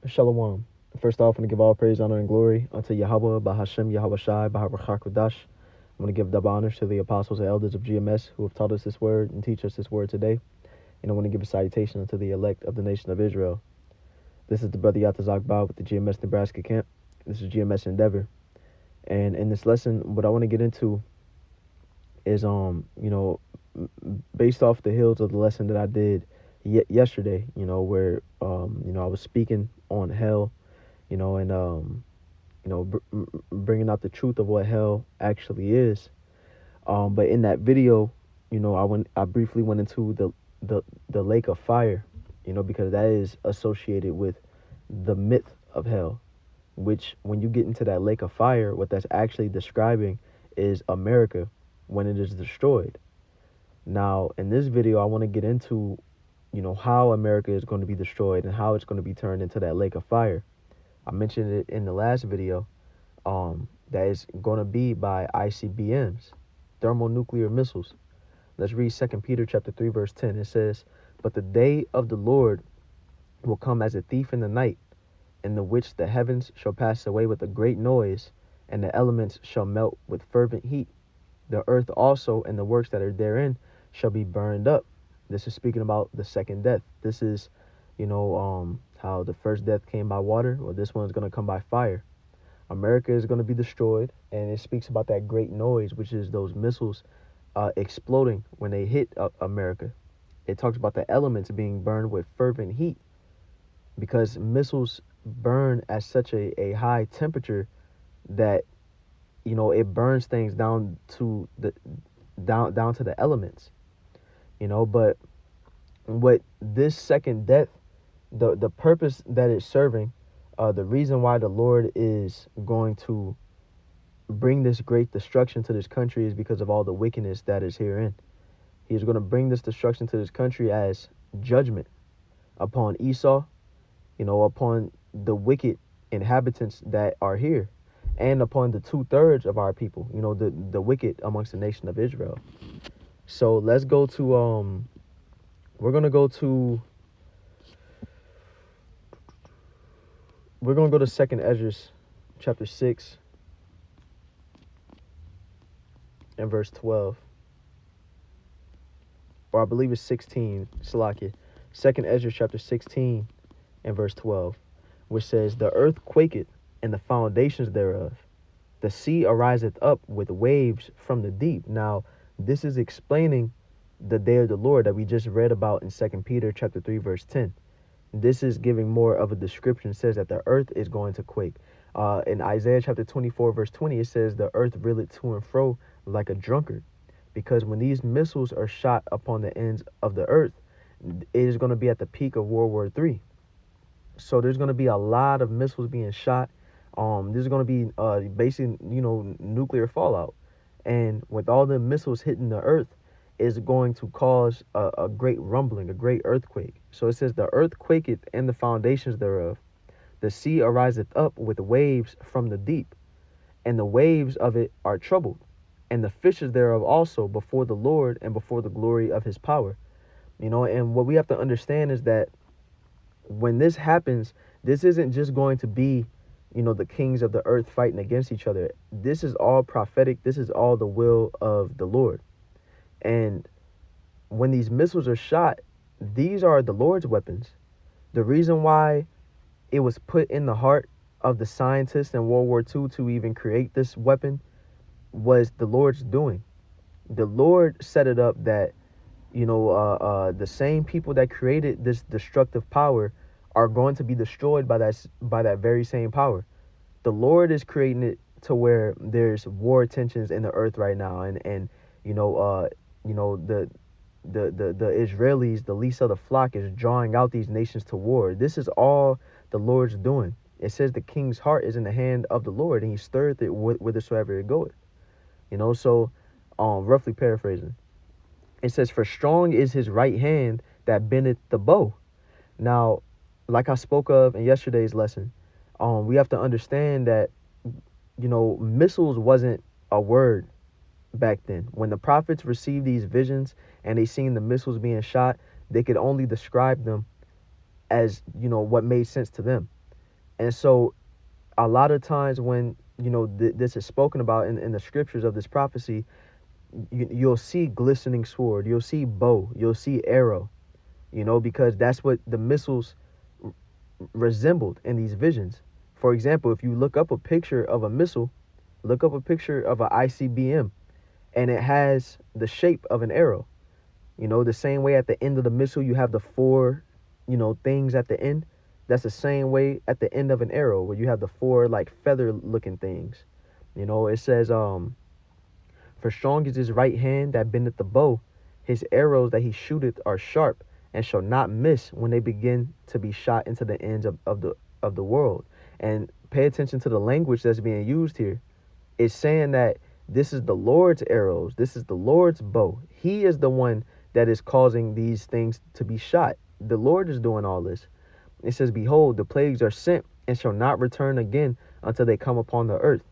Shalom. First off, I'm going to give all praise, honor, and glory unto Yahweh, Bahashem, Yahweh Shai, Baharakakadash. I'm going to give double honors to the apostles and elders of GMS who have taught us this word and teach us this word today. And I want to give a salutation unto the elect of the nation of Israel. This is the brother Yatazak Ba with the GMS Nebraska camp. This is GMS Endeavor. And in this lesson, what I want to get into is, based off the heels of the lesson that I did yesterday, where, I was speaking on hell, and bringing out the truth of what hell actually is. But in that video, I briefly went into the lake of fire, because that is associated with the myth of hell, which when you get into that lake of fire, what that's actually describing is America when it is destroyed. Now, in this video, I want to get into, how America is going to be destroyed and how it's going to be turned into that lake of fire. I mentioned it in the last video, that is going to be by ICBMs, thermonuclear missiles. Let's read 2 Peter chapter 3, verse 10. It says, "But the day of the Lord will come as a thief in the night, in the which the heavens shall pass away with a great noise, and the elements shall melt with fervent heat. The earth also and the works that are therein shall be burned up." This is speaking about the second death. This is, how the first death came by water. Well, this one's going to come by fire. America is going to be destroyed, and it speaks about that great noise, which is those missiles exploding when they hit America. It talks about the elements being burned with fervent heat, because missiles burn at such a high temperature that it burns things down to the elements. But what this second death, the purpose that it's serving, the reason why the Lord is going to bring this great destruction to this country is because of all the wickedness that is herein. He is going to bring this destruction to this country as judgment upon Esau, upon the wicked inhabitants that are here, and upon the 2/3 of our people, the wicked amongst the nation of Israel. So let's go to, we're going to go to 2nd Ezra chapter 6 and verse 12. Or I believe it's 16, Salakia. 2nd Ezra chapter 16 and verse 12, which says, "The earth quaketh, and the foundations thereof. The sea ariseth up with waves from the deep." Now, this is explaining the day of the Lord that we just read about in 2 Peter chapter 3, verse 10. This is giving more of a description. It says that the earth is going to quake. In Isaiah chapter 24, verse 20, it says the earth reeleth to and fro like a drunkard. Because when these missiles are shot upon the ends of the earth, it is going to be at the peak of World War III. So there's going to be a lot of missiles being shot. There's going to be basically, nuclear fallout. And with all the missiles hitting the earth, is going to cause a great rumbling, a great earthquake. So it says, "The earth quaketh and the foundations thereof. The sea ariseth up with waves from the deep, and the waves of it are troubled, and the fishes thereof also before the Lord and before the glory of his power." And what we have to understand is that when this happens, this isn't just going to be, the kings of the earth fighting against each other. This is all prophetic. This is all the will of the Lord. And when these missiles are shot, these are the Lord's weapons. The reason why it was put in the heart of the scientists in World War II to even create this weapon was the Lord's doing. The Lord set it up that, the same people that created this destructive power are going to be destroyed by that very same power. The Lord is creating it to where there's war tensions in the earth right now, and the Israelis, the least of the flock, is drawing out these nations to war. This is all the Lord's doing. It says the king's heart is in the hand of the Lord, and he stirreth it whithersoever it goeth. So roughly paraphrasing, it says, "For strong is his right hand that bendeth the bow." Now, like I spoke of in yesterday's lesson, we have to understand that, missiles wasn't a word back then. When the prophets received these visions and they seen the missiles being shot, they could only describe them as, what made sense to them. And so a lot of times when, this is spoken about in the scriptures of this prophecy, you'll see glistening sword, you'll see bow, you'll see arrow, because that's what the missiles resembled in these visions. For example, if you look up a picture of a missile, look up a picture of an ICBM, and it has the shape of an arrow. The same way at the end of the missile you have the four, things at the end. That's the same way at the end of an arrow where you have the four like feather looking things. It says, for strong is his right hand that bendeth the bow, his arrows that he shooteth are sharp, and shall not miss when they begin to be shot into the ends of the world. And pay attention to the language that's being used here. It's saying that this is the Lord's arrows, this is the Lord's bow. He is the one that is causing these things to be shot. The Lord is doing all this. It says, behold, the plagues are sent and shall not return again until they come upon the earth.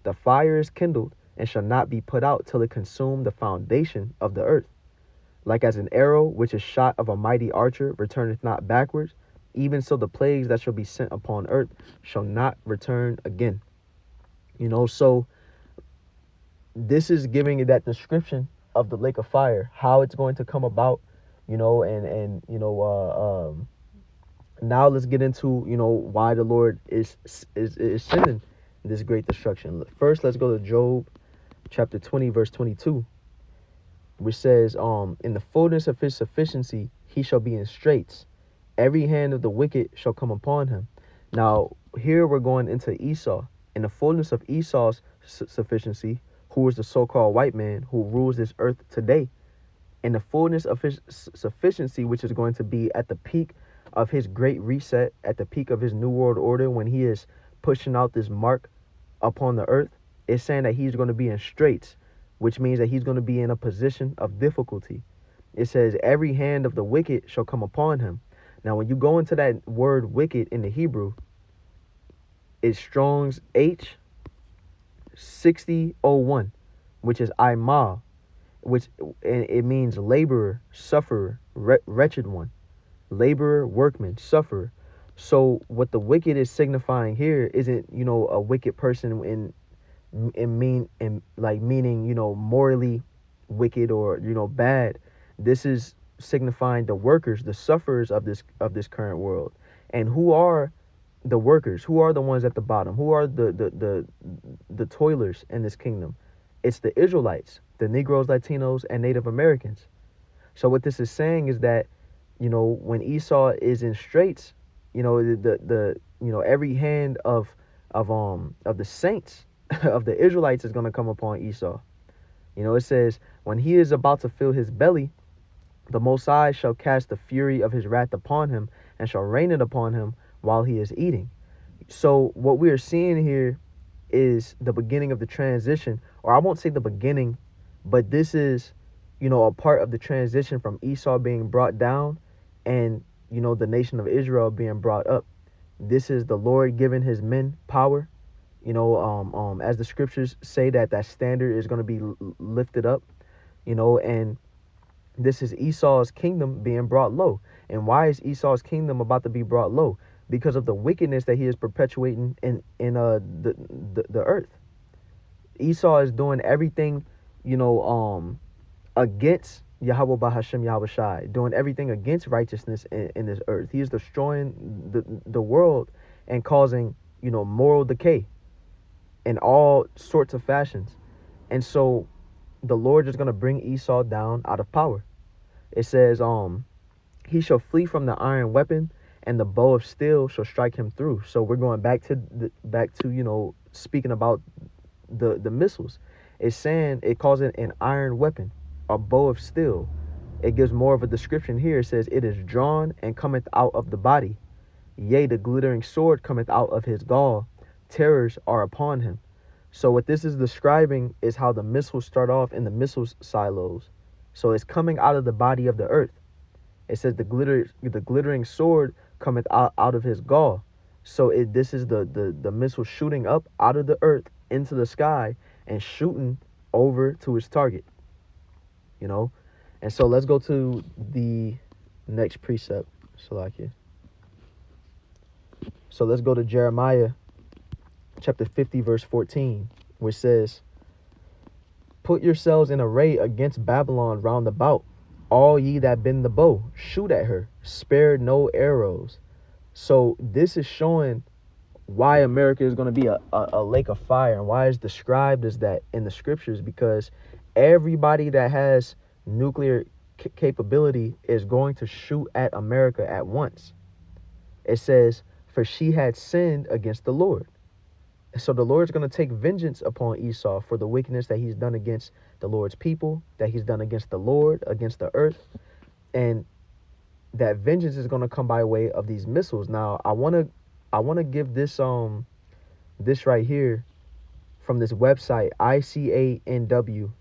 The fire is kindled and shall not be put out till it consume the foundation of the earth. Like as an arrow which is shot of a mighty archer returneth not backwards, even so the plagues that shall be sent upon earth shall not return again. So this is giving it that description of the lake of fire, how it's going to come about, now let's get into, why the Lord is sending this great destruction. First, let's go to Job chapter 20, verse 22, which says, in the fullness of his sufficiency, he shall be in straits. Every hand of the wicked shall come upon him. Now, here we're going into Esau. In the fullness of Esau's sufficiency, who is the so-called white man who rules this earth today, in the fullness of his sufficiency, which is going to be at the peak of his great reset, at the peak of his new world order, when he is pushing out this mark upon the earth, it's saying that he's going to be in straits, which means that he's going to be in a position of difficulty. It says, every hand of the wicked shall come upon him. Now, when you go into that word wicked in the Hebrew, it's Strong's H6001, which is Imah, which it means laborer, sufferer, wretched one. Laborer, workman, sufferer. So what the wicked is signifying here isn't, a wicked person meaning, morally wicked or, bad. This is signifying the workers, the sufferers of this current world. And who are the workers? Who are the ones at the bottom? Who are the toilers in this kingdom? It's the Israelites, the Negroes, Latinos, and Native Americans. So what this is saying is that, when Esau is in straits, every hand of the saints of the Israelites is going to come upon Esau. It says, when he is about to fill his belly, the Most High shall cast the fury of his wrath upon him and shall rain it upon him while he is eating. So what we are seeing here is the beginning of the transition, or I won't say the beginning, but this is, a part of the transition from Esau being brought down and, the nation of Israel being brought up. This is the Lord giving his men power, as the scriptures say that standard is going to be lifted up, and this is Esau's kingdom being brought low. And why is Esau's kingdom about to be brought low? Because of the wickedness that he is perpetuating in the earth. Esau is doing everything, against Yahweh Bahashem Yahweh Shai, doing everything against righteousness in this earth. He is destroying the world and causing, moral decay in all sorts of fashions. And so the Lord is going to bring Esau down out of power. It says, he shall flee from the iron weapon, and the bow of steel shall strike him through. So we're going back to speaking about the missiles. It's saying, it calls it an iron weapon, a bow of steel. It gives more of a description here. It says, it is drawn and cometh out of the body. Yea, the glittering sword cometh out of his gall. Terrors are upon him. So what this is describing is how the missiles start off in the missile silos. So it's coming out of the body of the earth. It says the glittering sword cometh out of his gall. So this is the missile shooting up out of the earth into the sky and shooting over to its target. And so let's go to the next precept, Salakia. So let's go to Jeremiah chapter 50, verse 14, which says, "Put yourselves in array against Babylon round about, all ye that bend the bow, shoot at her, spare no arrows." So this is showing why America is going to be a lake of fire, and why it's described as that in the scriptures, because everybody that has nuclear capability is going to shoot at America at once. It says, "For she had sinned against the Lord." So the Lord's going to take vengeance upon Esau for the wickedness that he's done against the Lord's people, that he's done against the Lord, against the earth. And that vengeance is going to come by way of these missiles. Now, I want to give this this right here from this website, icanw.org,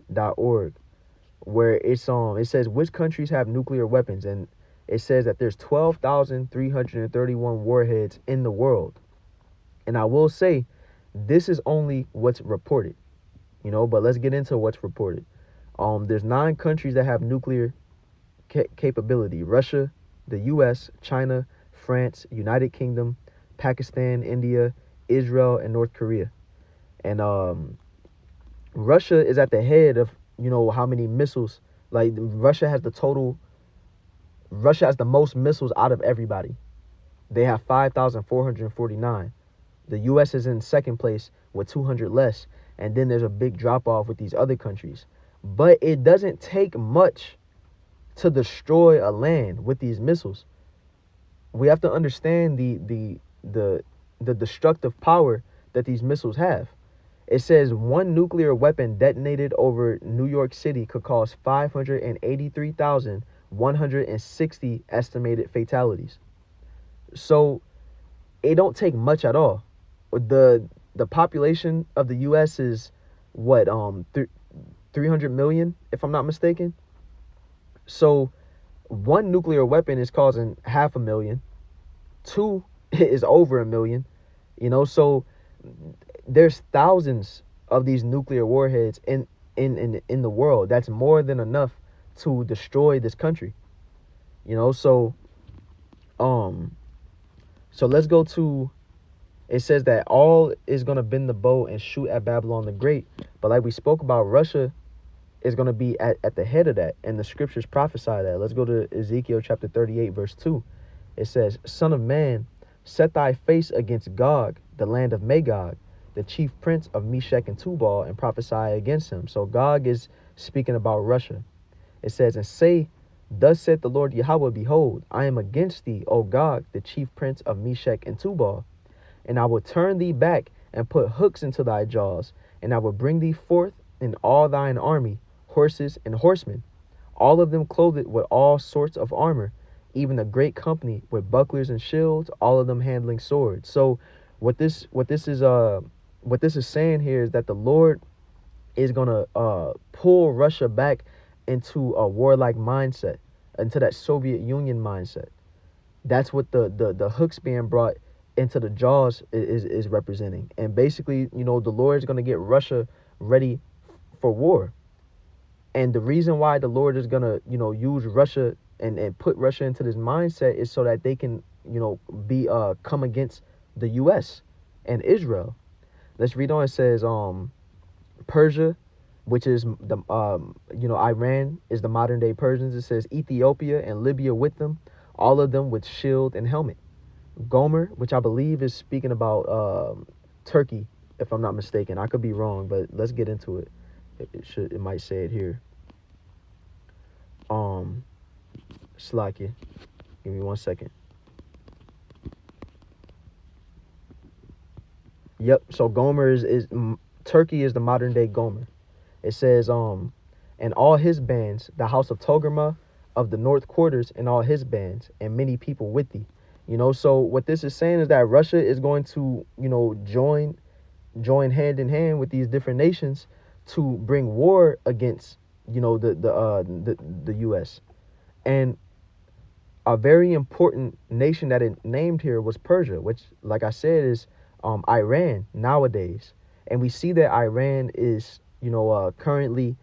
where it says which countries have nuclear weapons, and it says that there's 12,331 warheads in the world. And I will say, this is only what's reported, but let's get into what's reported. There's 9 countries that have nuclear capability: Russia, the US, China, France, United Kingdom, Pakistan, India, Israel, and North Korea. And Russia is at the head of, how many missiles. Like, Russia has the most missiles out of everybody. They have 5,449. The US is in second place with 200 less. And then there's a big drop off with these other countries. But it doesn't take much to destroy a land with these missiles. We have to understand the destructive power that these missiles have. It says one nuclear weapon detonated over New York City could cause 583,160 estimated fatalities. So it don't take much at all. The population of the US is what, 300 million, if I'm not mistaken. So one nuclear weapon is causing 500,000. 2 is over 1 million. So there's thousands of these nuclear warheads in the world. That's more than enough to destroy this country. So let's go to, it says that all is going to bend the bow and shoot at Babylon the Great. But like we spoke about, Russia is going to be at the head of that, and the scriptures prophesy that. Let's go to Ezekiel chapter 38, verse 2. It says, "Son of man, set thy face against Gog, the land of Magog, the chief prince of Meshech and Tubal, and prophesy against him." So Gog is speaking about Russia. It says, "And say, thus saith the Lord Yahweh, behold, I am against thee, O Gog, the chief prince of Meshech and Tubal, and I will turn thee back and put hooks into thy jaws, and I will bring thee forth in all thine army, horses and horsemen, all of them clothed with all sorts of armor, even a great company with bucklers and shields, all of them handling swords." So what this is saying here is that the Lord is gonna pull Russia back into a warlike mindset, into that Soviet Union mindset. That's what the hooks being brought into the jaws is representing. And basically, the Lord is gonna get Russia ready for war. And the reason why the Lord is gonna, use Russia and put Russia into this mindset is so that they can, be come against the US and Israel. Let's read on. It says, Persia, which is the Iran is the modern day Persians. It says Ethiopia and Libya with them, all of them with shield and helmet. Gomer, which I believe is speaking about Turkey, if I'm not mistaken. I could be wrong, but let's get into it. It might say it here. Slakia. Give me 1 second. Yep. So Gomer is Turkey is the modern day Gomer. It says and all his bands, the house of Togarmah of the north quarters, and all his bands, and many people with thee. So what this is saying is that Russia is going to, join hand in hand with these different nations to bring war against, the US. And a very important nation that it named here was Persia, which, like I said, is Iran nowadays. And we see that Iran is, currently,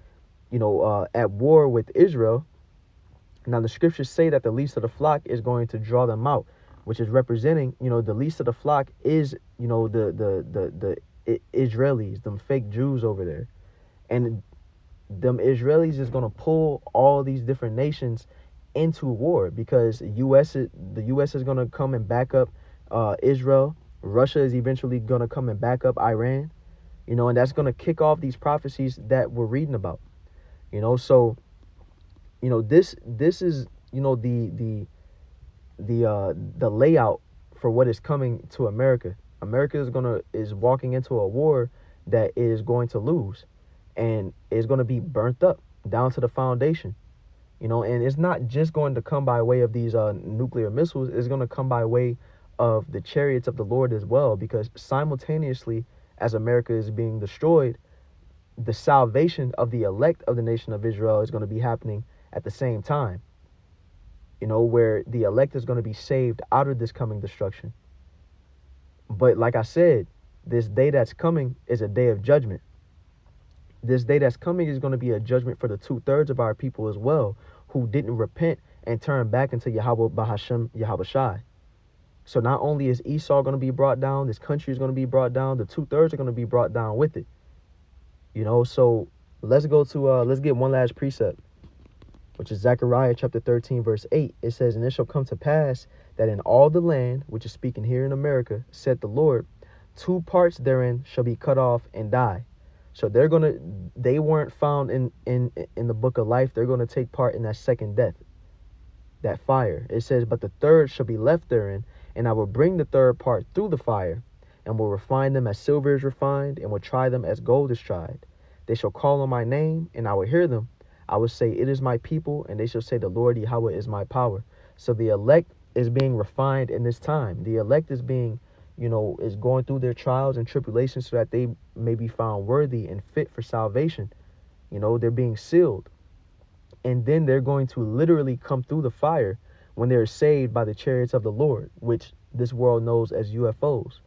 at war with Israel. Now, the scriptures say that the least of the flock is going to draw them out, which is representing, the least of the flock is, the Israelis, them fake Jews over there. And them Israelis is going to pull all these different nations into war, because the U.S. is going to come and back up Israel. Russia is eventually going to come and back up Iran, and that's going to kick off these prophecies that we're reading about. So this is, the layout for what is coming to America. America is walking into a war that is going to lose, and is going to be burnt up down to the foundation. And it's not just going to come by way of these nuclear missiles. It's going to come by way of the chariots of the Lord as well, because simultaneously as America is being destroyed, the salvation of the elect of the nation of Israel is going to be happening at the same time, where the elect is going to be saved out of this coming destruction. But like I said, this day that's coming is a day of judgment. This day that's coming is going to be a judgment for the 2/3 of our people as well, who didn't repent and turn back into Yahweh Bahashem Yahweh Shai. So not only is Esau going to be brought down, this country is going to be brought down, the 2/3 are going to be brought down with it. So let's go to, let's get one last precept, which is Zechariah chapter 13, verse 8. It says, "And it shall come to pass that in all the land," which is speaking here in America, "said the Lord, 2 parts therein shall be cut off and die." So they weren't found in the book of life. They're going to take part in that second death, that fire. It says, "But the third shall be left therein, and I will bring the third part through the fire, and will refine them as silver is refined, and will try them as gold is tried. They shall call on my name, and I will hear them. I will say, it is my people, and they shall say, the Lord Yahweh is my power." So the elect is being refined in this time. The elect is being, is going through their trials and tribulations so that they may be found worthy and fit for salvation. They're being sealed. And then they're going to literally come through the fire when they're saved by the chariots of the Lord, which this world knows as UFOs.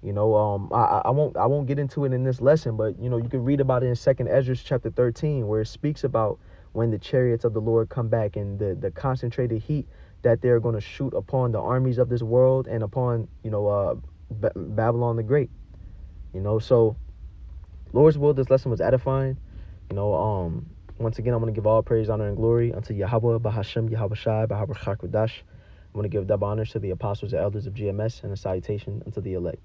I won't get into it in this lesson, but you can read about it in 2nd Ezra chapter 13, where it speaks about when the chariots of the Lord come back, and the concentrated heat that they're going to shoot upon the armies of this world and upon Babylon the Great. So Lord's will, this lesson was edifying. Once again, I'm going to give all praise, honor, and glory unto Yahweh Bahashem Yahweh Shai Bahaber Chakwadash. I'm going to give double honors to the apostles and elders of GMS, and a salutation unto the elect.